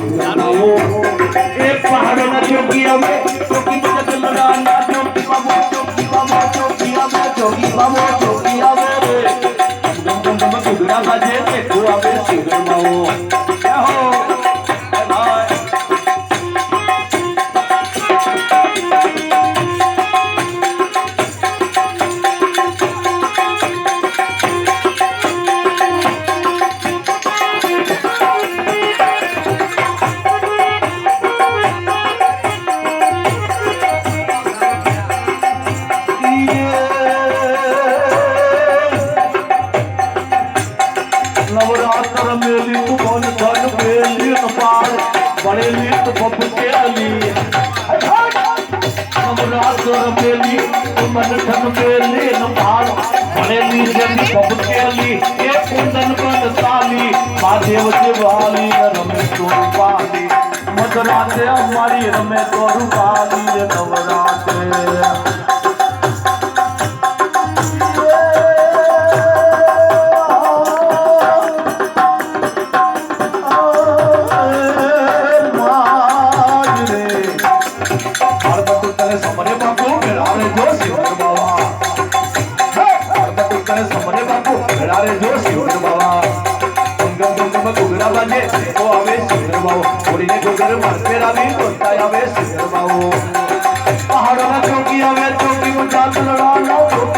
एक पहाड़ न चौकी हमें चौकी मुझे दिल लगाना चौकी बाबू चौकी बाबू चौकी हमें चौकी बाबू चौकी हमें तुम गुजरा बाजे देखो हमें सिगर माओ क्या हो नवरात्र मेली तू कौन धन मेली पार बड़े ली तो बप के अली नवरात्र मेली तू मन धन मेली पार बड़े ली जल्दी बप के अली एक कुंदन बन साली महादेव से वाली रमे तोर पाली मधुराते हमारी रमे तोर पाली नवरात्र पहाड़ों में चौकी हमें चौकी में चाल लड़ा